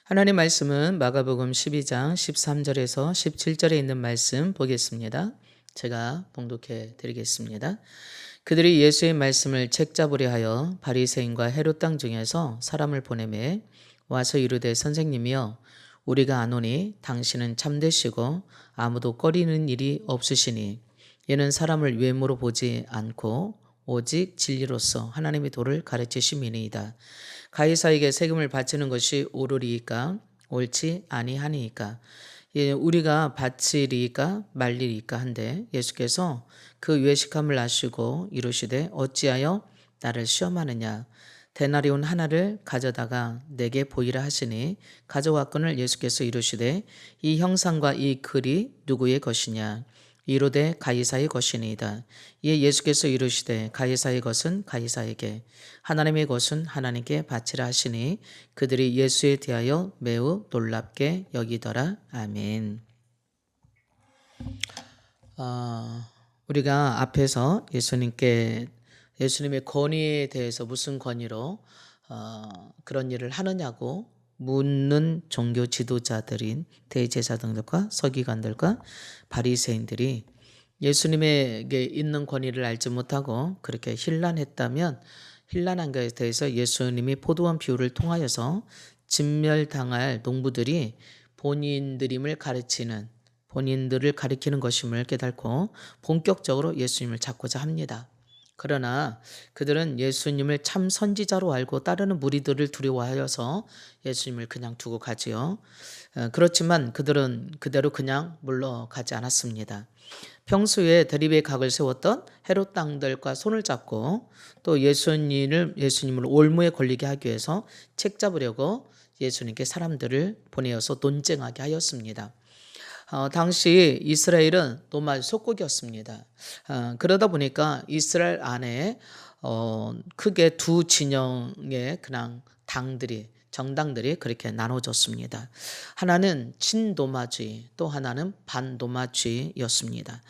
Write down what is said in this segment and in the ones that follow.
하나님 말씀은 마가복음 12장 13절에서 17절에 있는 말씀 보겠습니다. 제가 봉독해 드리겠습니다. 그들이 예수의 말씀을 책잡으려 하여 바리새인과 헤롯 땅 중에서 사람을 보내매 와서 이르되 선생님이여 우리가 아노니 당신은 참되시고 아무도 꺼리는 일이 없으시니 이는 사람을 외모로 보지 않고 오직 진리로서 하나님의 도를 가르치심이니이다. 가이사에게 세금을 바치는 것이 옳으리이까 옳지 아니하니이까 우리가 바치리이까 말리리이까 한데 예수께서 그 외식함을 아시고 이르시되 어찌하여 나를 시험하느냐 데나리온 하나를 가져다가 내게 보이라 하시니 가져왔거늘 예수께서 이르시되 이 형상과 이 글이 누구의 것이냐 이르되 가이사의 것이니이다. 이에 예수께서 이르시되 가이사의 것은 가이사에게 하나님의 것은 하나님께 바치라 하시니 그들이 예수에 대하여 매우 놀랍게 여기더라. 아멘. 우리가 앞에서 예수님의 권위에 대해서 무슨 권위로 그런 일을 하느냐고 묻는 종교 지도자들인 대제사장들과 서기관들과 바리새인들이 예수님에게 있는 권위를 알지 못하고 그렇게 혼란했다면 혼란한 것에 대해서 예수님이 포도원 비유를 통하여서 진멸당할 농부들이 본인들을 가리키는 것임을 깨닫고 본격적으로 예수님을 찾고자 합니다. 그러나 그들은 예수님을 참 선지자로 알고 따르는 무리들을 두려워하여서 예수님을 그냥 두고 가지요. 그렇지만 그들은 그대로 그냥 물러가지 않았습니다. 평소에 대립의 각을 세웠던 헤롯 당들과 손을 잡고 또 예수님을 올무에 걸리게 하기 위해서 책잡으려고 예수님께 사람들을 보내어서 논쟁하게 하였습니다. 당시 이스라엘은 노말 속국이었습니다. 그러다 보니까 이스라엘 안에 크게 두 진영의 그냥 정당들이 그렇게 나눠졌습니다. 하나는 친노마주의, 또 하나는 반노마주의였습니다.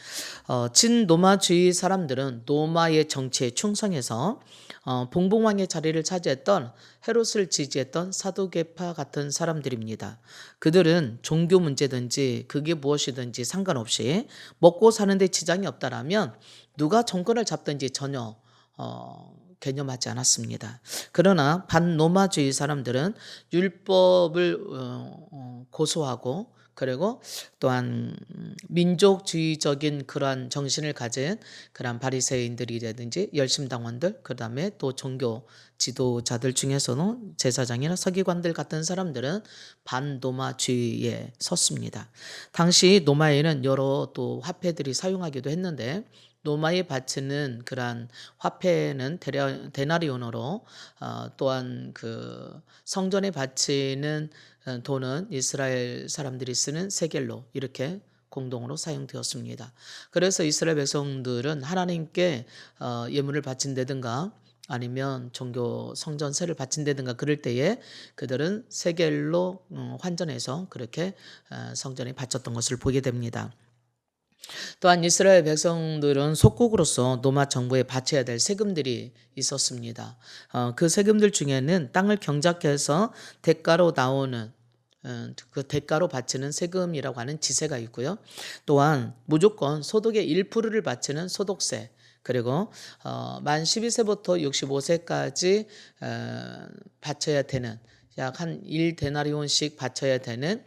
친노마주의 사람들은 노마의 정치에 충성해서 봉봉왕의 자리를 차지했던 헤롯을 지지했던 사두개파 같은 사람들입니다. 그들은 종교 문제든지 그게 무엇이든지 상관없이 먹고 사는데 지장이 없다라면 누가 정권을 잡든지 전혀 개념하지 않았습니다. 그러나 반노마주의 사람들은 율법을 고소하고 그리고 또한 민족주의적인 그러한 정신을 가진 그러한 바리새인들이라든지 열심당원들 그다음에 또 종교 지도자들 중에서는 제사장이나 서기관들 같은 사람들은 반노마주의에 섰습니다. 당시 노마에는 여러 또 화폐들이 사용하기도 했는데 노마에 바치는 그러한 화폐는 데나리온으로 또한 그 성전에 바치는 돈은 이스라엘 사람들이 쓰는 세겔로 이렇게 공동으로 사용되었습니다. 그래서 이스라엘 백성들은 하나님께 예물을 바친다든가 아니면 종교 성전세를 바친다든가 그럴 때에 그들은 세겔로 환전해서 그렇게 성전에 바쳤던 것을 보게 됩니다. 또한 이스라엘 백성들은 속국으로서 로마 정부에 바쳐야 될 세금들이 있었습니다. 그 세금들 중에는 땅을 경작해서 대가로 나오는 그 대가로 바치는 세금이라고 하는 지세가 있고요. 또한 무조건 소득의 1%를 바치는 소득세, 그리고 만 12세부터 65세까지 바쳐야 되는 약 한 1데나리온씩 바쳐야 되는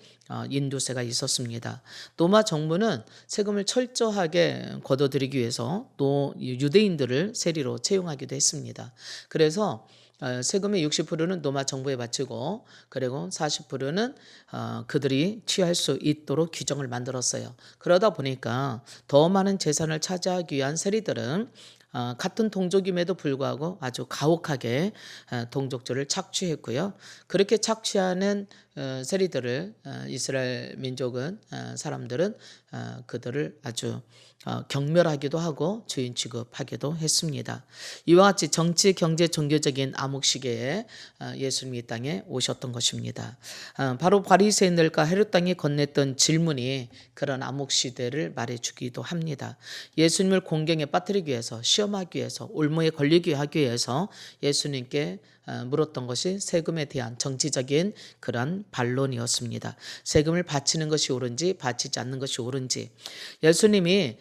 인두세가 있었습니다. 로마 정부는 세금을 철저하게 걷어들이기 위해서 또 유대인들을 세리로 채용하기도 했습니다. 그래서 세금의 60%는 로마 정부에 바치고 그리고 40%는 그들이 취할 수 있도록 규정을 만들었어요. 그러다 보니까 더 많은 재산을 차지하기 위한 세리들은 같은 동족임에도 불구하고 아주 가혹하게 동족주를 착취했고요. 그렇게 착취하는 세리들을 이스라엘 민족은 사람들은 그들을 아주 경멸하기도 하고 주인 취급하기도 했습니다. 이와 같이 정치, 경제, 종교적인 암흑 시기에 예수님이 이 땅에 오셨던 것입니다. 바로 바리새인들과 헤롯 땅이 건넸던 질문이 그런 암흑 시대를 말해주기도 합니다. 예수님을 공경에 빠뜨리기 위해서, 시험하기 위해서, 올무에 걸리게 하기 위해서 예수님께 물었던 것이 세금에 대한 정치적인 그런 반론이었습니다. 세금을 바치는 것이 옳은지 바치지 않는 것이 옳은지. 예수님이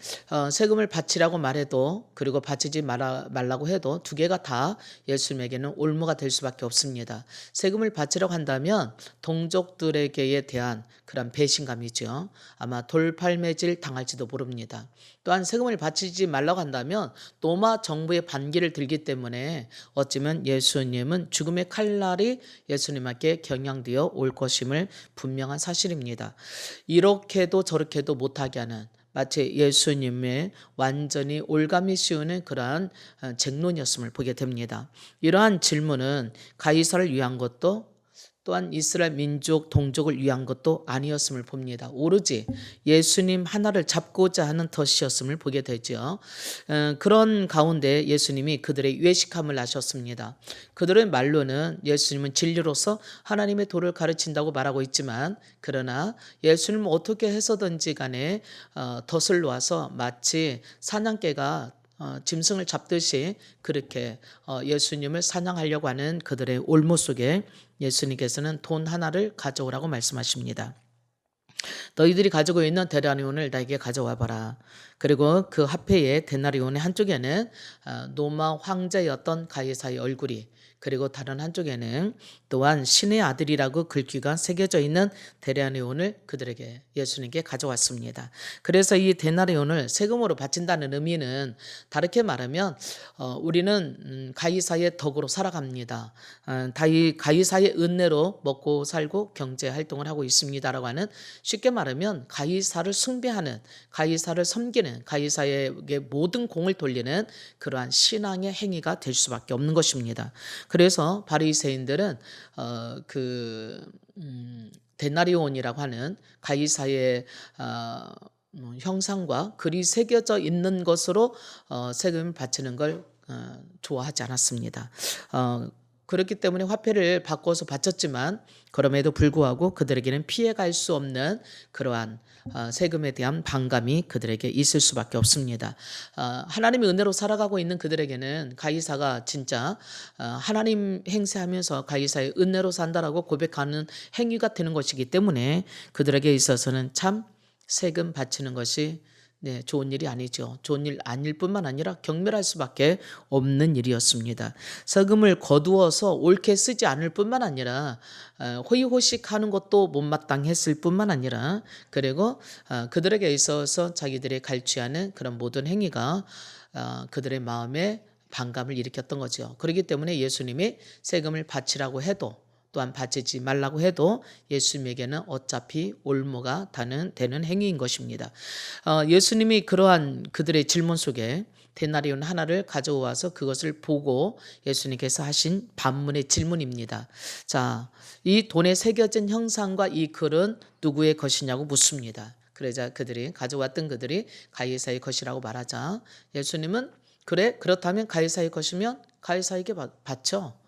세금을 바치라고 말해도 그리고 바치지 말라고 해도 두 개가 다 예수님에게는 올무가 될 수밖에 없습니다. 세금을 바치라고 한다면 동족들에게 대한 그런 배신감이죠. 아마 돌팔매질 당할지도 모릅니다. 또한 세금을 바치지 말라고 한다면 로마 정부의 반기를 들기 때문에 어쩌면 예수님은 죽음의 칼날이 예수님에게 경향되어 올 것임을 분명한 사실입니다. 이렇게도 저렇게도 못하게 하는 마치 예수님의 완전히 올감이 씌우는 그러한 쟁론이었음을 보게 됩니다. 이러한 질문은 가이사를 위한 것도 또한 이스라엘 민족 동족을 위한 것도 아니었음을 봅니다. 오로지 예수님 하나를 잡고자 하는 덫이었음을 보게 되죠. 그런 가운데 예수님이 그들의 외식함을 아셨습니다. 그들의 말로는 예수님은 진리로서 하나님의 도를 가르친다고 말하고 있지만 그러나 예수님은 어떻게 해서든지 간에 덫을 놓아서 마치 사냥개가 짐승을 잡듯이 그렇게 예수님을 사냥하려고 하는 그들의 올무 속에 예수님께서는 돈 하나를 가져오라고 말씀하십니다. 너희들이 가지고 있는 데나리온을 나에게 가져와 봐라. 그리고 그 화폐의 데나리온의 한쪽에는 로마 황제였던 가이사의 얼굴이 그리고 다른 한쪽에는 또한 신의 아들이라고 글귀가 새겨져 있는 데나리온을 그들에게 예수님께 가져왔습니다. 그래서 이 데나리온을 세금으로 바친다는 의미는 다르게 말하면 우리는 가이사의 덕으로 살아갑니다. 가이사의 은혜로 먹고 살고 경제 활동을 하고 있습니다라고 하는 쉽게 말하면 가이사를 숭배하는 가이사를 섬기는 가이사에게 모든 공을 돌리는 그러한 신앙의 행위가 될 수밖에 없는 것입니다. 그래서 바리새인들은 데나리온이라고 하는 가이사의 형상과 글이 새겨져 있는 것으로 세금을 바치는 걸 좋아하지 않았습니다. 그렇기 때문에 화폐를 바꿔서 바쳤지만 그럼에도 불구하고 그들에게는 피해갈 수 없는 그러한 세금에 대한 반감이 그들에게 있을 수밖에 없습니다. 하나님의 은혜로 살아가고 있는 그들에게는 가이사가 진짜 하나님 행세하면서 가이사의 은혜로 산다라고 고백하는 행위가 되는 것이기 때문에 그들에게 있어서는 참 세금 바치는 것이 좋은 일이 아니죠. 좋은 일 아닐 뿐만 아니라 경멸할 수밖에 없는 일이었습니다. 세금을 거두어서 옳게 쓰지 않을 뿐만 아니라 호의호식하는 것도 못마땅했을 뿐만 아니라 그리고 그들에게 있어서 자기들이 갈취하는 그런 모든 행위가 그들의 마음에 반감을 일으켰던 거죠. 그렇기 때문에 예수님이 세금을 바치라고 해도 또한 바치지 말라고 해도 예수님에게는 어차피 올무가 되는 행위인 것입니다. 예수님이 그러한 그들의 질문 속에 데나리온 하나를 가져와서 그것을 보고 예수님께서 하신 반문의 질문입니다. 자, 이 돈에 새겨진 형상과 이 글은 누구의 것이냐고 묻습니다. 그러자 가져왔던 그들이 가이사의 것이라고 말하자 예수님은 그래 그렇다면 가이사의 것이면 가이사에게 바쳐.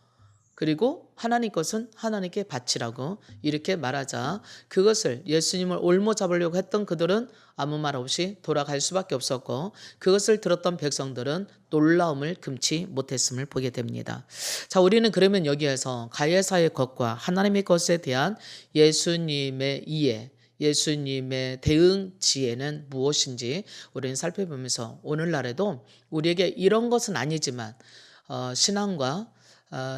그리고 하나님 것은 하나님께 바치라고 이렇게 말하자 그것을 예수님을 올무 잡으려고 했던 그들은 아무 말 없이 돌아갈 수밖에 없었고 그것을 들었던 백성들은 놀라움을 금치 못했음을 보게 됩니다. 자, 우리는 그러면 여기에서 가이사의 것과 하나님의 것에 대한 예수님의 이해 예수님의 대응 지혜는 무엇인지 우리는 살펴보면서 오늘날에도 우리에게 이런 것은 아니지만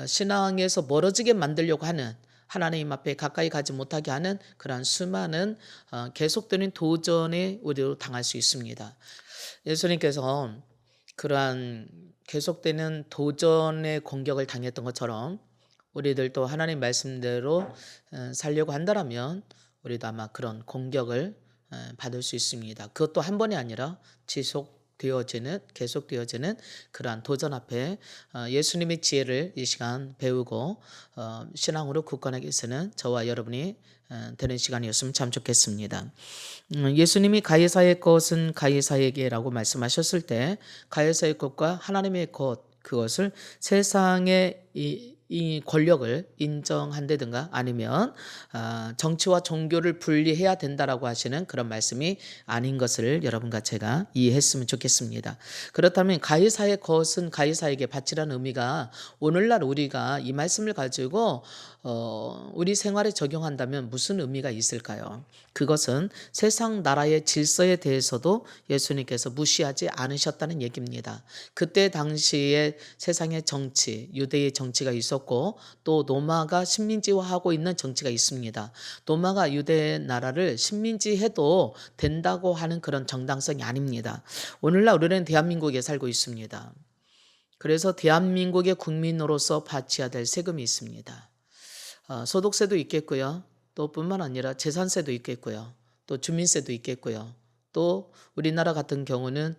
신앙에서 멀어지게 만들려고 하는 하나님 앞에 가까이 가지 못하게 하는 그러한 수많은 계속되는 도전에 우리도 당할 수 있습니다. 예수님께서 그러한 계속되는 도전의 공격을 당했던 것처럼 우리들도 하나님 말씀대로 살려고 한다면 우리도 아마 그런 공격을 받을 수 있습니다. 그것도 한 번이 아니라 계속되어지는 그러한 도전 앞에 예수님의 지혜를 이 시간 배우고 신앙으로 굳건하게 위해서는 저와 여러분이 되는 시간이었으면 참 좋겠습니다. 예수님이 가이사의 것은 가이사에게라고 말씀하셨을 때 가이사의 것과 하나님의 것 그것을 세상의 이 권력을 인정한다든가 아니면 정치와 종교를 분리해야 된다라고 하시는 그런 말씀이 아닌 것을 여러분과 제가 이해했으면 좋겠습니다. 그렇다면 가이사의 것은 가이사에게 바치라는 의미가 오늘날 우리가 이 말씀을 가지고 우리 생활에 적용한다면 무슨 의미가 있을까요? 그것은 세상 나라의 질서에 대해서도 예수님께서 무시하지 않으셨다는 얘기입니다. 그때 당시에 세상의 정치, 유대의 정치가 있었고 또 로마가 식민지화하고 있는 정치가 있습니다. 로마가 유대 나라를 식민지해도 된다고 하는 그런 정당성이 아닙니다. 오늘날 우리는 대한민국에 살고 있습니다. 그래서 대한민국의 국민으로서 바쳐야 될 세금이 있습니다. 소득세도 있겠고요. 또 뿐만 아니라 재산세도 있겠고요. 또 주민세도 있겠고요. 또 우리나라 같은 경우는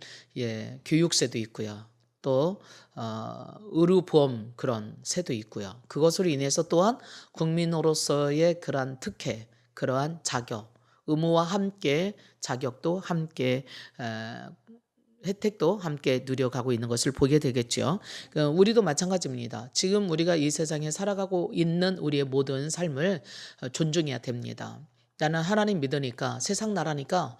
교육세도 있고요. 또 의료보험 그런 세도 있고요. 그것으로 인해서 또한 국민으로서의 그러한 특혜, 그러한 자격, 의무와 함께 자격도 함께 혜택도 함께 누려가고 있는 것을 보게 되겠죠. 우리도 마찬가지입니다. 지금 우리가 이 세상에 살아가고 있는 우리의 모든 삶을 존중해야 됩니다. 나는 하나님 믿으니까 세상 나라니까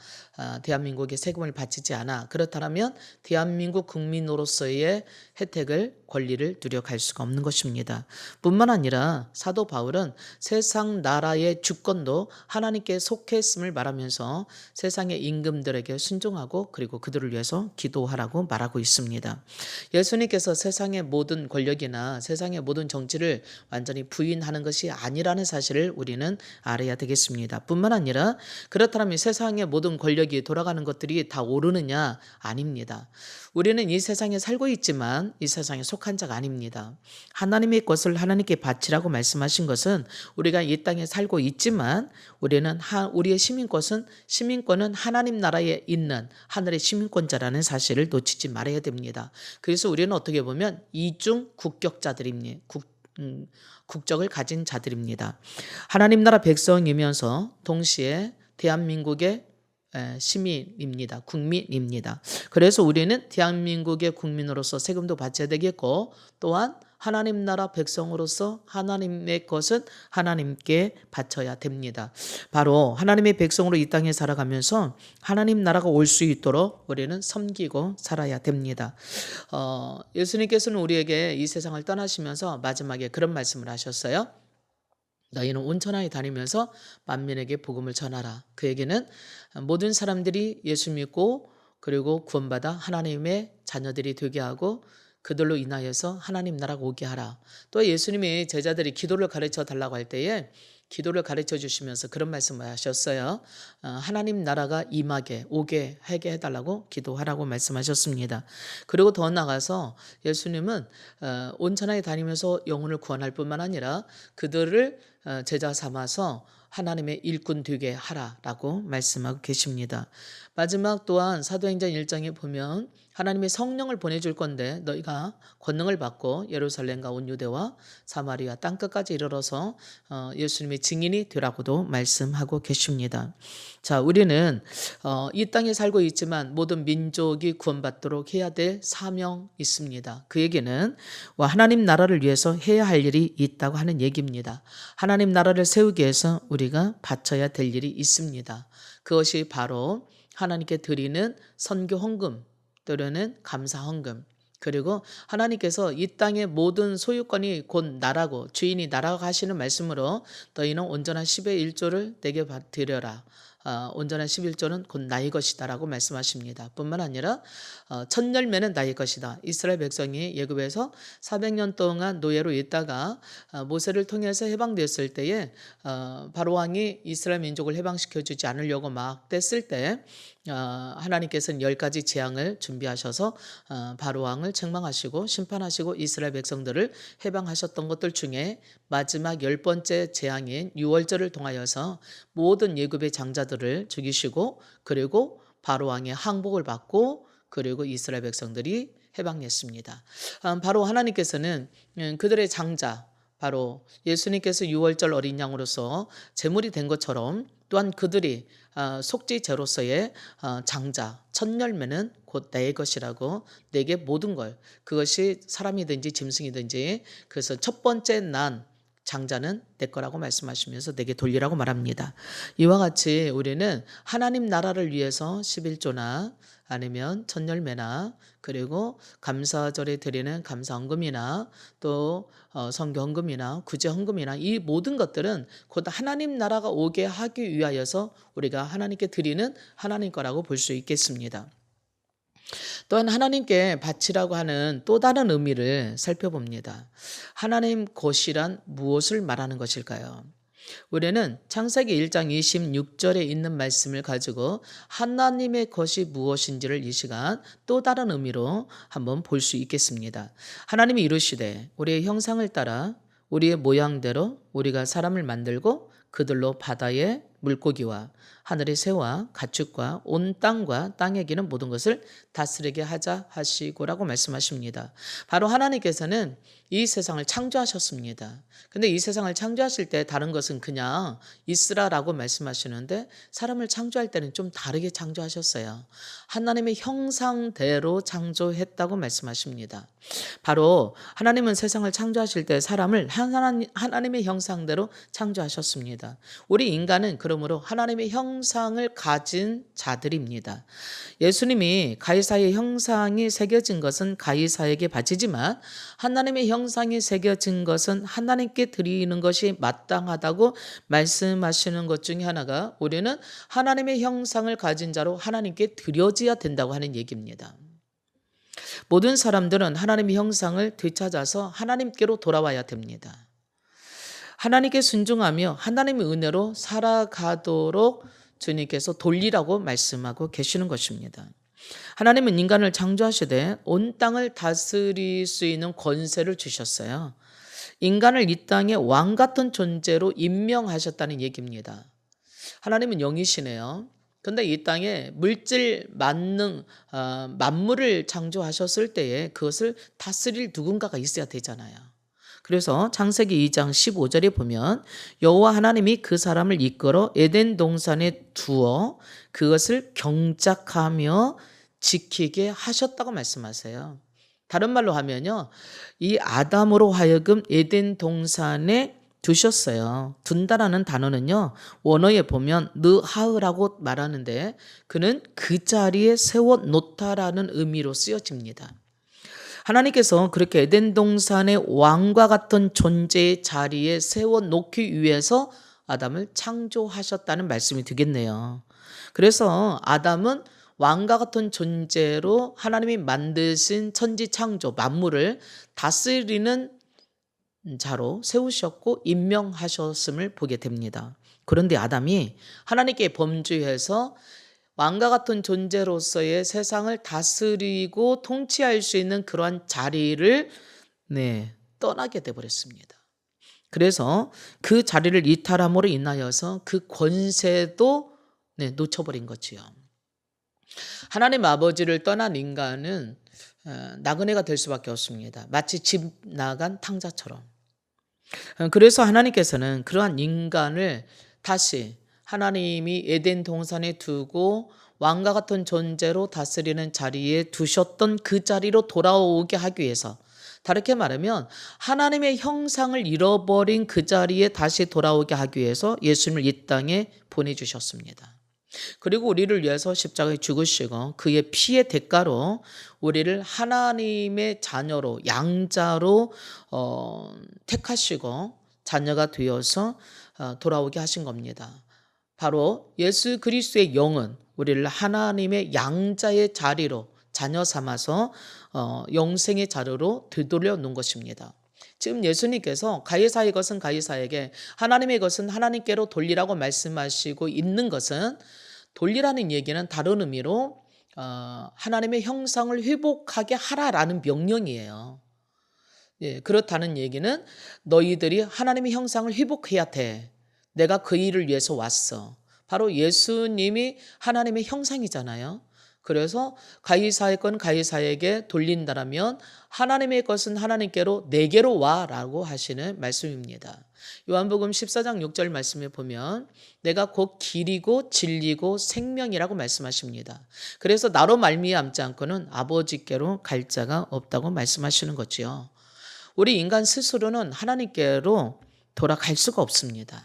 대한민국에 세금을 바치지 않아. 그렇다면 대한민국 국민으로서의 혜택을 권리를 누려갈 수가 없는 것입니다. 뿐만 아니라 사도 바울은 세상 나라의 주권도 하나님께 속했음을 말하면서 세상의 임금들에게 순종하고 그리고 그들을 위해서 기도하라고 말하고 있습니다. 예수님께서 세상의 모든 권력이나 세상의 모든 정치를 완전히 부인하는 것이 아니라는 사실을 우리는 알아야 되겠습니다. 뿐만 아니라 그렇다면 세상의 모든 권력이 돌아가는 것들이 다 옳으느냐? 아닙니다. 우리는 이 세상에 살고 있지만 이 세상에 속한 자가 아닙니다. 하나님의 것을 하나님께 바치라고 말씀하신 것은 우리가 이 땅에 살고 있지만 우리의 시민권은 하나님 나라에 있는 하늘의 시민권자라는 사실을 놓치지 말아야 됩니다. 그래서 우리는 어떻게 보면 이중 국격자들입니다. 국적을 가진 자들입니다. 하나님 나라 백성이면서 동시에 대한민국의 시민입니다. 국민입니다. 그래서 우리는 대한민국의 국민으로서 세금도 바쳐야 되겠고 또한 하나님 나라 백성으로서 하나님의 것은 하나님께 바쳐야 됩니다. 바로 하나님의 백성으로 이 땅에 살아가면서 하나님 나라가 올 수 있도록 우리는 섬기고 살아야 됩니다. 예수님께서는 우리에게 이 세상을 떠나시면서 마지막에 그런 말씀을 하셨어요. 너희는 온천하에 다니면서 만민에게 복음을 전하라. 그 얘기는 모든 사람들이 예수 믿고 그리고 구원받아 하나님의 자녀들이 되게 하고 그들로 인하여서 하나님 나라가 오게 하라. 또 예수님이 제자들이 기도를 가르쳐 달라고 할 때에 기도를 가르쳐 주시면서 그런 말씀을 하셨어요. 하나님 나라가 임하게 오게 하게 해달라고 기도하라고 말씀하셨습니다. 그리고 더 나아가서 예수님은 온천하에 다니면서 영혼을 구원할 뿐만 아니라 그들을 제자 삼아서 하나님의 일꾼 되게 하라라고 말씀하고 계십니다. 마지막 또한 사도행전 1장에 보면 하나님의 성령을 보내줄 건데 너희가 권능을 받고 예루살렘과 온 유대와 사마리아 땅끝까지 이르러서 예수님의 증인이 되라고도 말씀하고 계십니다. 자, 우리는 이 땅에 살고 있지만 모든 민족이 구원받도록 해야 될 사명이 있습니다. 그 얘기는 하나님 나라를 위해서 해야 할 일이 있다고 하는 얘기입니다. 하나님 나라를 세우기 위해서 우리가 바쳐야 될 일이 있습니다. 그것이 바로 하나님께 드리는 선교 헌금 또는 감사 헌금 그리고 하나님께서 이 땅의 모든 소유권이 곧 나라고 주인이 나라고 하시는 말씀으로 너희는 온전한 10의 1조를 내게 드려라. 온전한 11조는 곧 나의 것이다 라고 말씀하십니다. 뿐만 아니라 첫 열매는 나의 것이다. 이스라엘 백성이 애굽에서 400년 동안 노예로 있다가 모세를 통해서 해방됐을 때에 바로 왕이 이스라엘 민족을 해방시켜 주지 않으려고 막 뗐을 때 하나님께서는 10가지 재앙을 준비하셔서 바로 왕을 책망하시고 심판하시고 이스라엘 백성들을 해방하셨던 것들 중에 마지막 10번째 재앙인 유월절을 통하여서 모든 애굽의 장자들을 죽이시고 그리고 바로 왕의 항복을 받고 그리고 이스라엘 백성들이 해방됐습니다. 바로 하나님께서는 그들의 장자 바로 예수님께서 유월절 어린 양으로서 제물이 된 것처럼 또한 그들이 속죄제로서의 장자 첫 열매는 곧 내 것이라고 내게 모든 걸 그것이 사람이든지 짐승이든지 그래서 첫 번째 난 장자는 내 거라고 말씀하시면서 내게 돌리라고 말합니다. 이와 같이 우리는 하나님 나라를 위해서 11조나 아니면 첫 열매나 그리고 감사절에 드리는 감사헌금이나 또 성경헌금이나 구제헌금이나 이 모든 것들은 곧 하나님 나라가 오게 하기 위하여서 우리가 하나님께 드리는 하나님 거라고 볼 수 있겠습니다. 또한 하나님께 바치라고 하는 또 다른 의미를 살펴봅니다. 하나님 것이란 무엇을 말하는 것일까요? 우리는 창세기 1장 26절에 있는 말씀을 가지고 하나님의 것이 무엇인지를 이 시간 또 다른 의미로 한번 볼 수 있겠습니다. 하나님이 이르시되 우리의 형상을 따라 우리의 모양대로 우리가 사람을 만들고 그들로 바다의 물고기와 하늘의 새와 가축과 온 땅과 땅에 기는 모든 것을 다스리게 하자 하시고라고 말씀하십니다. 바로 하나님께서는 이 세상을 창조하셨습니다. 근데 이 세상을 창조하실 때 다른 것은 그냥 있으라라고 말씀하시는데 사람을 창조할 때는 좀 다르게 창조하셨어요. 하나님의 형상대로 창조했다고 말씀하십니다. 바로 하나님은 세상을 창조하실 때 사람을 하나님의 형상대로 창조하셨습니다. 우리 인간은 그러므로 하나님의 형상을 가진 자들입니다. 예수님이 가이사의 형상이 새겨진 것은 가이사에게 바치지만 하나님의 형상이 새겨진 것은 하나님께 드리는 것이 마땅하다고 말씀하시는 것 중에 하나가 우리는 하나님의 형상을 가진 자로 하나님께 드려져야 된다고 하는 얘기입니다. 모든 사람들은 하나님의 형상을 되찾아서 하나님께로 돌아와야 됩니다. 하나님께 순종하며 하나님의 은혜로 살아가도록 주님께서 돌리라고 말씀하고 계시는 것입니다. 하나님은 인간을 창조하시되 온 땅을 다스릴 수 있는 권세를 주셨어요. 인간을 이 땅의 왕 같은 존재로 임명하셨다는 얘기입니다. 하나님은 영이시네요. 근데 이 땅에 물질 만능 만물을 창조하셨을 때에 그것을 다스릴 누군가가 있어야 되잖아요. 그래서 창세기 2장 15절에 보면 여호와 하나님이 그 사람을 이끌어 에덴 동산에 두어 그것을 경작하며 지키게 하셨다고 말씀하세요. 다른 말로 하면요, 이 아담으로 하여금 에덴 동산에 두셨어요. 둔다라는 단어는요, 원어에 보면 느하으라고 말하는데 그는 그 자리에 세워 놓다라는 의미로 쓰여집니다. 하나님께서 그렇게 에덴 동산의 왕과 같은 존재의 자리에 세워 놓기 위해서 아담을 창조하셨다는 말씀이 되겠네요. 그래서 아담은 왕과 같은 존재로 하나님이 만드신 천지 창조 만물을 다스리는 자로 세우셨고 임명하셨음을 보게 됩니다. 그런데 아담이 하나님께 범죄해서 왕과 같은 존재로서의 세상을 다스리고 통치할 수 있는 그러한 자리를 떠나게 되어버렸습니다. 그래서 그 자리를 이탈함으로 인하여서 그 권세도 놓쳐버린 거지요. 하나님 아버지를 떠난 인간은 나그네가 될 수밖에 없습니다. 마치 집 나간 탕자처럼. 그래서 하나님께서는 그러한 인간을 다시 하나님이 에덴 동산에 두고 왕과 같은 존재로 다스리는 자리에 두셨던 그 자리로 돌아오게 하기 위해서, 다르게 말하면 하나님의 형상을 잃어버린 그 자리에 다시 돌아오게 하기 위해서 예수님을 이 땅에 보내주셨습니다. 그리고 우리를 위해서 십자가에 죽으시고 그의 피의 대가로 우리를 하나님의 자녀로 양자로 택하시고 자녀가 되어서 돌아오게 하신 겁니다. 바로 예수 그리스도의 영은 우리를 하나님의 양자의 자리로 자녀 삼아서 영생의 자리로 되돌려 놓은 것입니다. 지금 예수님께서 가이사의 것은 가이사에게 하나님의 것은 하나님께로 돌리라고 말씀하시고 있는 것은, 돌리라는 얘기는 다른 의미로 하나님의 형상을 회복하게 하라라는 명령이에요. 그렇다는 얘기는 너희들이 하나님의 형상을 회복해야 돼. 내가 그 일을 위해서 왔어. 바로 예수님이 하나님의 형상이잖아요. 그래서 가이사의 건 가이사에게 돌린다라면 하나님의 것은 하나님께로 내게로 와라고 하시는 말씀입니다. 요한복음 14장 6절 말씀에 보면 내가 곧 길이고 진리고 생명이라고 말씀하십니다. 그래서 나로 말미암지 않고는 아버지께로 갈 자가 없다고 말씀하시는 거지요. 우리 인간 스스로는 하나님께로 돌아갈 수가 없습니다.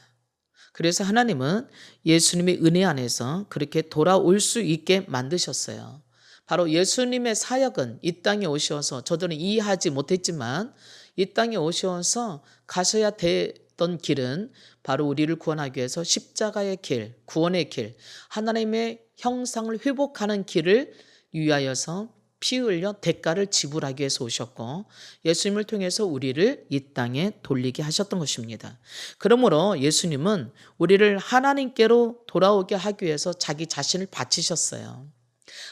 그래서 하나님은 예수님의 은혜 안에서 그렇게 돌아올 수 있게 만드셨어요. 바로 예수님의 사역은 이 땅에 오셔서 저들은 이해하지 못했지만 이 땅에 오셔서 가셔야 됐던 길은 바로 우리를 구원하기 위해서 십자가의 길, 구원의 길, 하나님의 형상을 회복하는 길을 위하여서 피 흘려 대가를 지불하기 위해서 오셨고 예수님을 통해서 우리를 이 땅에 돌리게 하셨던 것입니다. 그러므로 예수님은 우리를 하나님께로 돌아오게 하기 위해서 자기 자신을 바치셨어요.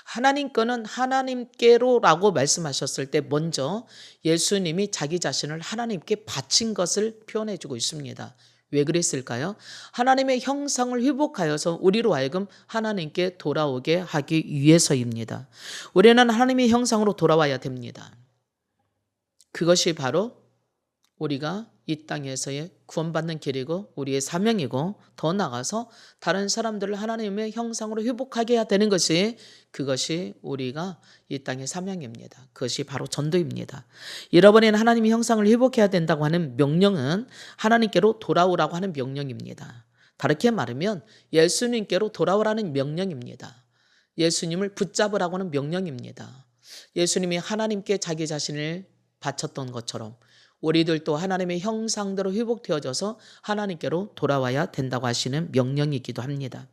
하나님 거는 하나님께로라고 말씀하셨을 때 먼저 예수님이 자기 자신을 하나님께 바친 것을 표현해 주고 있습니다. 왜 그랬을까요? 하나님의 형상을 회복하여서 우리로 하여금 하나님께 돌아오게 하기 위해서입니다. 우리는 하나님의 형상으로 돌아와야 됩니다. 그것이 바로 우리가 이 땅에서의 구원받는 길이고 우리의 사명이고 더 나아가서 다른 사람들을 하나님의 형상으로 회복하게 해야 되는 것이 그것이 우리가 이 땅의 사명입니다. 그것이 바로 전도입니다. 잃어버린 하나님의 형상을 회복해야 된다고 하는 명령은 하나님께로 돌아오라고 하는 명령입니다. 다르게 말하면 예수님께로 돌아오라는 명령입니다. 예수님을 붙잡으라고 하는 명령입니다. 예수님이 하나님께 자기 자신을 바쳤던 것처럼 우리들도 하나님의 형상대로 회복되어져서 하나님께로 돌아와야 된다고 하시는 명령이기도 합니다.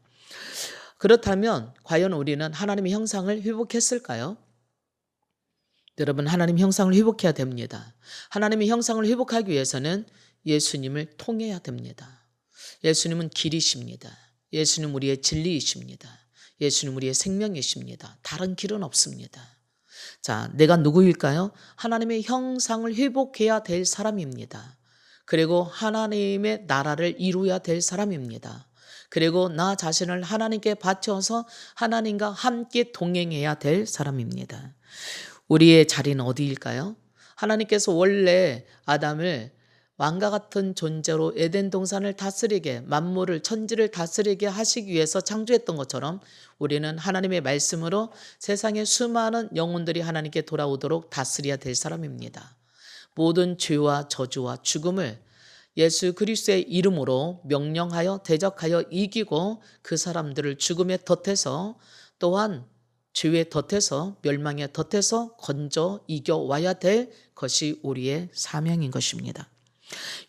그렇다면 과연 우리는 하나님의 형상을 회복했을까요? 여러분, 하나님의 형상을 회복해야 됩니다. 하나님의 형상을 회복하기 위해서는 예수님을 통해야 됩니다. 예수님은 길이십니다. 예수님 우리의 진리이십니다. 예수님 우리의 생명이십니다. 다른 길은 없습니다. 자, 내가 누구일까요? 하나님의 형상을 회복해야 될 사람입니다. 그리고 하나님의 나라를 이루어야 될 사람입니다. 그리고 나 자신을 하나님께 바쳐서 하나님과 함께 동행해야 될 사람입니다. 우리의 자리는 어디일까요? 하나님께서 원래 아담을 왕과 같은 존재로 에덴 동산을 다스리게, 만물을, 천지를 다스리게 하시기 위해서 창조했던 것처럼 우리는 하나님의 말씀으로 세상의 수많은 영혼들이 하나님께 돌아오도록 다스려야 될 사람입니다. 모든 죄와 저주와 죽음을 예수 그리스도의 이름으로 명령하여 대적하여 이기고 그 사람들을 죽음의 덫에서 또한 죄의 덫에서 멸망의 덫에서 건져 이겨와야 될 것이 우리의 사명인 것입니다.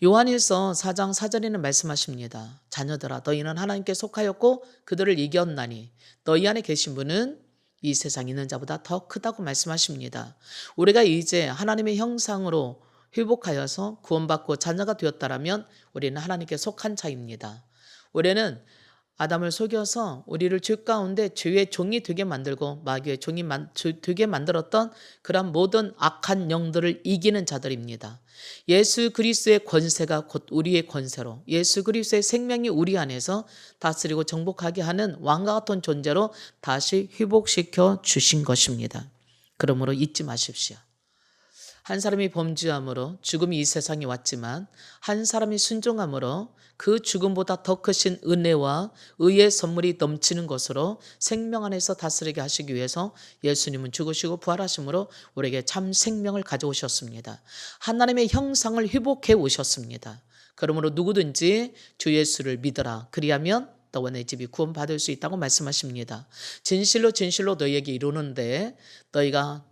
요한일서 4장 4절에는 말씀하십니다. 자녀들아 너희는 하나님께 속하였고 그들을 이겼나니 너희 안에 계신 분은 이 세상에 있는 자보다 더 크다고 말씀하십니다. 우리가 이제 하나님의 형상으로 회복하여서 구원받고 자녀가 되었다라면 우리는 하나님께 속한 자입니다. 우리는 아담을 속여서 우리를 죄 가운데 죄의 종이 되게 만들고 마귀의 종이 되게 만들었던 그런 모든 악한 영들을 이기는 자들입니다. 예수 그리스도의 권세가 곧 우리의 권세로 예수 그리스도의 생명이 우리 안에서 다스리고 정복하게 하는 왕과 같은 존재로 다시 회복시켜 주신 것입니다. 그러므로 잊지 마십시오. 한 사람이 범죄함으로 죽음이 이 세상에 왔지만 한 사람이 순종함으로 그 죽음보다 더 크신 은혜와 의의 선물이 넘치는 것으로 생명 안에서 다스리게 하시기 위해서 예수님은 죽으시고 부활하심으로 우리에게 참 생명을 가져오셨습니다. 하나님의 형상을 회복해 오셨습니다. 그러므로 누구든지 주 예수를 믿어라. 그리하면 너와 내 집이 구원받을 수 있다고 말씀하십니다. 진실로 진실로 너희에게 이루는데 너희가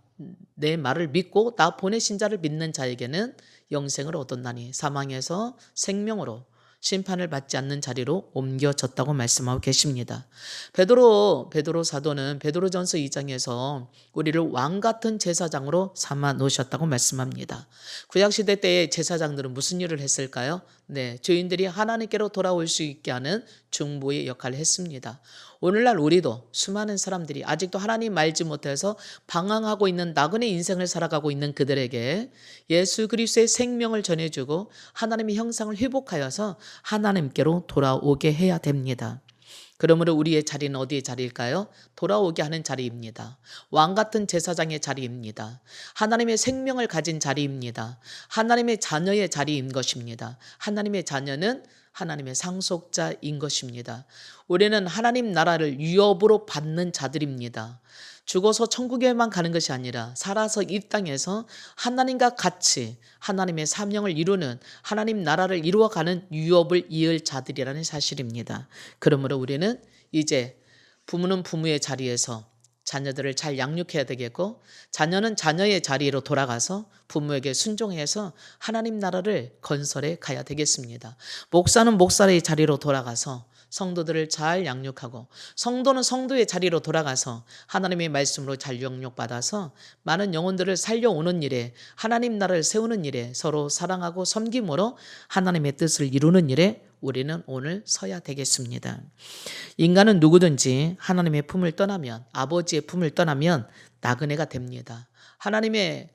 내 말을 믿고 나 보내신 자를 믿는 자에게는 영생을 얻었나니 사망에서 생명으로 심판을 받지 않는 자리로 옮겨졌다고 말씀하고 계십니다. 베드로 사도는 베드로전서 2장에서 우리를 왕 같은 제사장으로 삼아 놓으셨다고 말씀합니다. 구약시대 때의 제사장들은 무슨 일을 했을까요? 죄인들이 하나님께로 돌아올 수 있게 하는 중보의 역할을 했습니다. 오늘날 우리도 수많은 사람들이 아직도 하나님 알지 못해서 방황하고 있는 나그네 인생을 살아가고 있는 그들에게 예수 그리스도의 생명을 전해주고 하나님의 형상을 회복하여서 하나님께로 돌아오게 해야 됩니다. 그러므로 우리의 자리는 어디의 자리일까요? 돌아오게 하는 자리입니다. 왕 같은 제사장의 자리입니다. 하나님의 생명을 가진 자리입니다. 하나님의 자녀의 자리인 것입니다. 하나님의 자녀는 하나님의 상속자인 것입니다. 우리는 하나님 나라를 위협으로 받는 자들입니다. 죽어서 천국에만 가는 것이 아니라 살아서 이 땅에서 하나님과 같이 하나님의 사명을 이루는 하나님 나라를 이루어가는 유업을 이을 자들이라는 사실입니다. 그러므로 우리는 이제 부모는 부모의 자리에서 자녀들을 잘 양육해야 되겠고, 자녀는 자녀의 자리로 돌아가서 부모에게 순종해서 하나님 나라를 건설해 가야 되겠습니다. 목사는 목사의 자리로 돌아가서 성도들을 잘 양육하고, 성도는 성도의 자리로 돌아가서 하나님의 말씀으로 잘 양육받아서 많은 영혼들을 살려오는 일에, 하나님 나라를 세우는 일에, 서로 사랑하고 섬김으로 하나님의 뜻을 이루는 일에 우리는 오늘 서야 되겠습니다. 인간은 누구든지 하나님의 품을 떠나면, 아버지의 품을 떠나면 나그네가 됩니다. 하나님의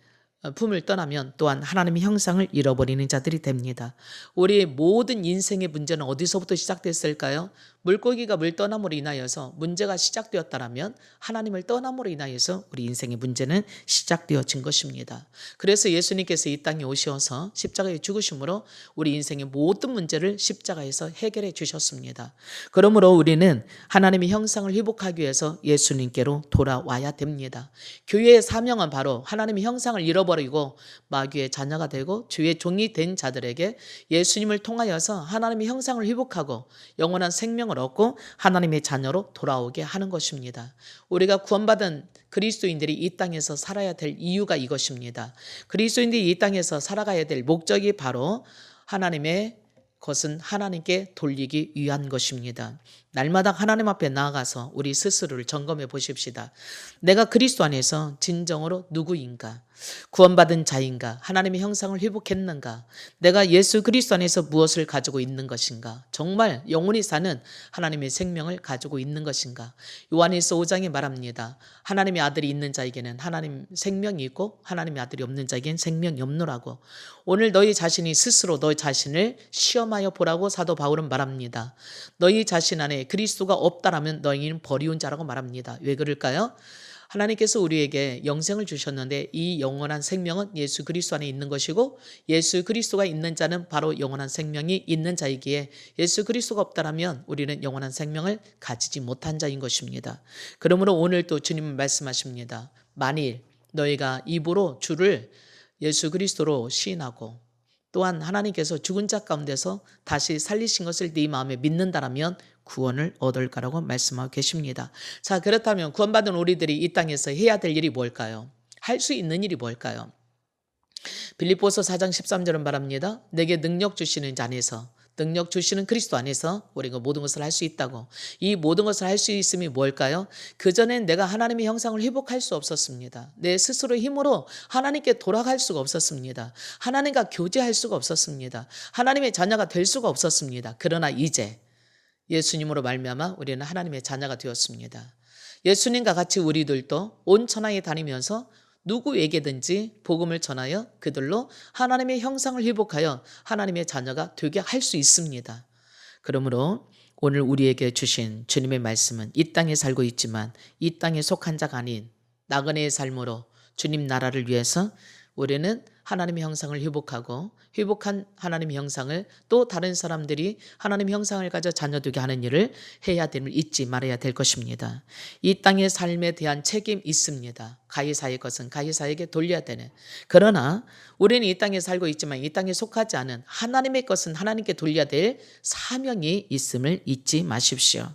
품을 떠나면 또한 하나님의 형상을 잃어버리는 자들이 됩니다. 우리의 모든 인생의 문제는 어디서부터 시작됐을까요? 물고기가 물 떠남으로 인하여서 문제가 시작되었다면 하나님을 떠남으로 인하여서 우리 인생의 문제는 시작되어진 것입니다. 그래서 예수님께서 이 땅에 오셔서 십자가에 죽으심으로 우리 인생의 모든 문제를 십자가에서 해결해 주셨습니다. 그러므로 우리는 하나님의 형상을 회복하기 위해서 예수님께로 돌아와야 됩니다. 교회의 사명은 바로 하나님의 형상을 잃어버리고 마귀의 자녀가 되고 주의 종이 된 자들에게 예수님을 통하여서 하나님의 형상을 회복하고 영원한 생명을 얻고 하나님의 자녀로 돌아오게 하는 것입니다. 우리가 구원받은 그리스도인들이 이 땅에서 살아야 될 이유가 이것입니다. 그리스도인들이 이 땅에서 살아가야 될 목적이 바로 하나님의 것은 하나님께 돌리기 위한 것입니다. 날마다 하나님 앞에 나아가서 우리 스스로를 점검해 보십시다. 내가 그리스도 안에서 진정으로 누구인가? 구원받은 자인가? 하나님의 형상을 회복했는가? 내가 예수 그리스도 안에서 무엇을 가지고 있는 것인가? 정말 영원히 사는 하나님의 생명을 가지고 있는 것인가? 요한일서 5장에 말합니다. 하나님의 아들이 있는 자에게는 하나님 생명이 있고 하나님의 아들이 없는 자에게는 생명이 없노라고. 오늘 너희 자신이 스스로 너희 자신을 시험하여 보라고 사도 바울은 말합니다. 너희 자신 안에 그리스도가 없다라면 너희는 버리운 자라고 말합니다. 왜 그럴까요? 하나님께서 우리에게 영생을 주셨는데 이 영원한 생명은 예수 그리스도 안에 있는 것이고, 예수 그리스도가 있는 자는 바로 영원한 생명이 있는 자이기에 예수 그리스도가 없다라면 우리는 영원한 생명을 가지지 못한 자인 것입니다. 그러므로 오늘 또 주님은 말씀하십니다. 만일 너희가 입으로 주를 예수 그리스도로 시인하고 또한 하나님께서 죽은 자 가운데서 다시 살리신 것을 네 마음에 믿는다라면 구원을 얻을 거라고 말씀하고 계십니다. 자, 그렇다면 구원받은 우리들이 이 땅에서 해야 될 일이 뭘까요? 할 수 있는 일이 뭘까요? 빌립보서 4장 13절은 말합니다. 내게 능력 주시는 자 안에서, 능력 주시는 그리스도 안에서 우리가 모든 것을 할 수 있다고. 이 모든 것을 할 수 있음이 뭘까요? 그전엔 내가 하나님의 형상을 회복할 수 없었습니다. 내 스스로의 힘으로 하나님께 돌아갈 수가 없었습니다. 하나님과 교제할 수가 없었습니다. 하나님의 자녀가 될 수가 없었습니다. 그러나 이제 예수님으로 말미암아 우리는 하나님의 자녀가 되었습니다. 예수님과 같이 우리들도 온 천하에 다니면서 누구에게든지 복음을 전하여 그들로 하나님의 형상을 회복하여 하나님의 자녀가 되게 할 수 있습니다. 그러므로 오늘 우리에게 주신 주님의 말씀은 이 땅에 살고 있지만 이 땅에 속한 자가 아닌 나그네의 삶으로 주님 나라를 위해서 우리는 하나님의 형상을 회복하고, 회복한 하나님의 형상을 또 다른 사람들이 하나님의 형상을 가져 자녀 되게 하는 일을 해야 됨을 잊지 말아야 될 것입니다. 이 땅의 삶에 대한 책임이 있습니다. 가이사의 것은 가이사에게 돌려야 되는. 그러나 우리는 이 땅에 살고 있지만 이 땅에 속하지 않은 하나님의 것은 하나님께 돌려야 될 사명이 있음을 잊지 마십시오.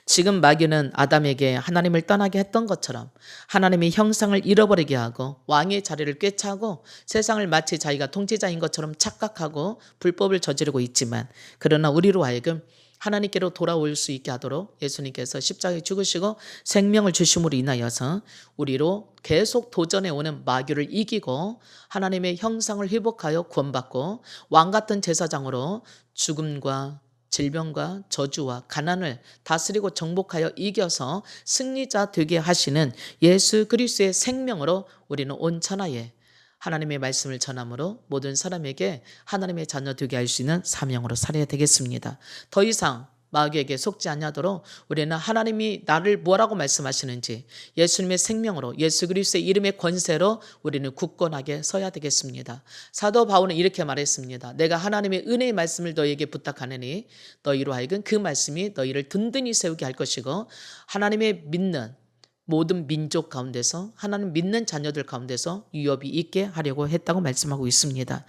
지금 마귀는 아담에게 하나님을 떠나게 했던 것처럼 하나님의 형상을 잃어버리게 하고 왕의 자리를 꿰차고 세상을 마치 자기가 통치자인 것처럼 착각하고 불법을 저지르고 있지만, 그러나 우리로 하여금 하나님께로 돌아올 수 있게 하도록 예수님께서 십자가에 죽으시고 생명을 주심으로 인하여서 우리로 계속 도전해 오는 마귀를 이기고 하나님의 형상을 회복하여 구원받고 왕같은 제사장으로 죽음과 질병과 저주와 가난을 다스리고 정복하여 이겨서 승리자 되게 하시는 예수 그리스도의 생명으로 우리는 온 천하에 하나님의 말씀을 전함으로 모든 사람에게 하나님의 자녀 되게 할 수 있는 사명으로 살아야 되겠습니다. 더 이상 마귀에게 속지 아니하도록 우리는 하나님이 나를 뭐라고 말씀하시는지 예수님의 생명으로 예수 그리스도의 이름의 권세로 우리는 굳건하게 서야 되겠습니다. 사도 바울은 이렇게 말했습니다. 내가 하나님의 은혜의 말씀을 너희에게 부탁하느니 너희로 하여금 그 말씀이 너희를 든든히 세우게 할 것이고 하나님의 믿는 모든 민족 가운데서 하나님 믿는 자녀들 가운데서 유업이 있게 하려고 했다고 말씀하고 있습니다.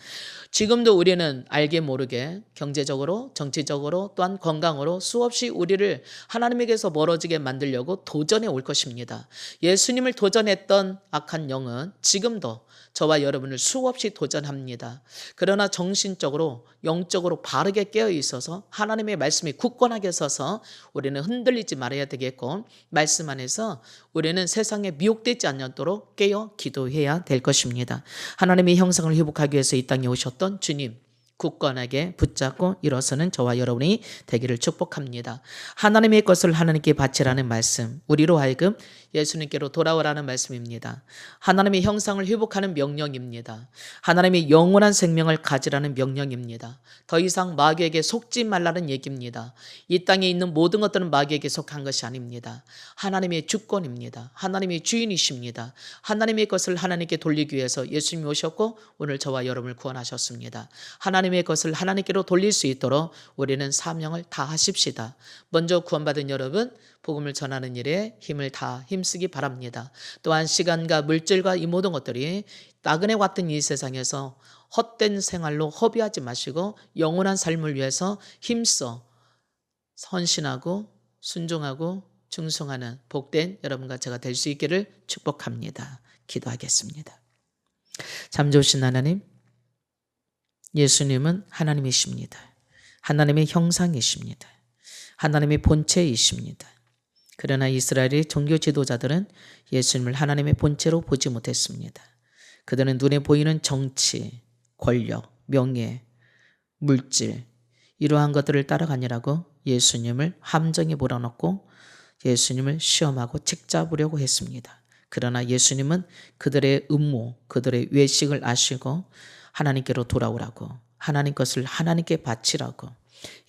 지금도 우리는 알게 모르게 경제적으로 정치적으로 또한 건강으로 수없이 우리를 하나님에게서 멀어지게 만들려고 도전해 올 것입니다. 예수님을 도전했던 악한 영은 지금도 저와 여러분을 수없이 도전합니다. 그러나 정신적으로 영적으로 바르게 깨어 있어서 하나님의 말씀이 굳건하게 서서 우리는 흔들리지 말아야 되겠고 말씀 안에서 우리는 세상에 미혹되지 않도록 깨어 기도해야 될 것입니다. 하나님의 형상을 회복하기 위해서 이 땅에 오셨던 주님 굳건하게 붙잡고 일어서는 저와 여러분이 되기를 축복합니다. 하나님의 것을 하나님께 바치라는 말씀, 우리로 하여금 예수님께로 돌아오라는 말씀입니다. 하나님의 형상을 회복하는 명령입니다. 하나님의 영원한 생명을 가지라는 명령입니다. 더 이상 마귀에게 속지 말라는 얘기입니다. 이 땅에 있는 모든 것들은 마귀에게 속한 것이 아닙니다. 하나님의 주권입니다. 하나님의 주인이십니다. 하나님의 것을 하나님께 돌리기 위해서 예수님이 오셨고 오늘 저와 여러분을 구원하셨습니다. 하나님의 것을 하나님께로 돌릴 수 있도록 우리는 사명을 다하십시다. 먼저 구원받은 여러분 복음을 전하는 일에 힘을 다 힘쓰기 바랍니다. 또한 시간과 물질과 이 모든 것들이 나그네 왔던 이 세상에서 헛된 생활로 허비하지 마시고 영원한 삶을 위해서 힘써 헌신하고 순종하고 충성하는 복된 여러분과 제가 될 수 있기를 축복합니다. 기도하겠습니다. 참 좋으신 하나님, 예수님은 하나님이십니다. 하나님의 형상이십니다. 하나님의 본체이십니다. 그러나 이스라엘의 종교 지도자들은 예수님을 하나님의 본체로 보지 못했습니다. 그들은 눈에 보이는 정치, 권력, 명예, 물질 이러한 것들을 따라가니라고 예수님을 함정에 몰아넣고 예수님을 시험하고 책잡으려고 했습니다. 그러나 예수님은 그들의 음모, 그들의 외식을 아시고 하나님께로 돌아오라고, 하나님 것을 하나님께 바치라고,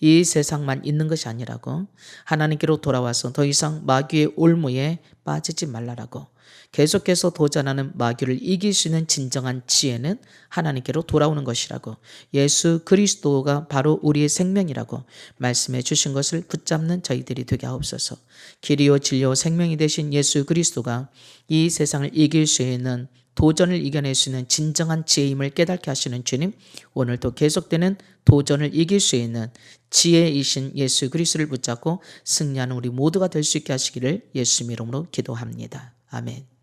이 세상만 있는 것이 아니라고, 하나님께로 돌아와서 더 이상 마귀의 올무에 빠지지 말라라고, 계속해서 도전하는 마귀를 이길 수 있는 진정한 지혜는 하나님께로 돌아오는 것이라고, 예수 그리스도가 바로 우리의 생명이라고 말씀해 주신 것을 붙잡는 저희들이 되게 하옵소서. 길이요 진리요 생명이 되신 예수 그리스도가 이 세상을 이길 수 있는 도전을 이겨낼 수 있는 진정한 지혜임을 깨닫게 하시는 주님, 오늘도 계속되는 도전을 이길 수 있는 지혜이신 예수 그리스도를 붙잡고 승리하는 우리 모두가 될 수 있게 하시기를 예수 이름으로 기도합니다. 아멘.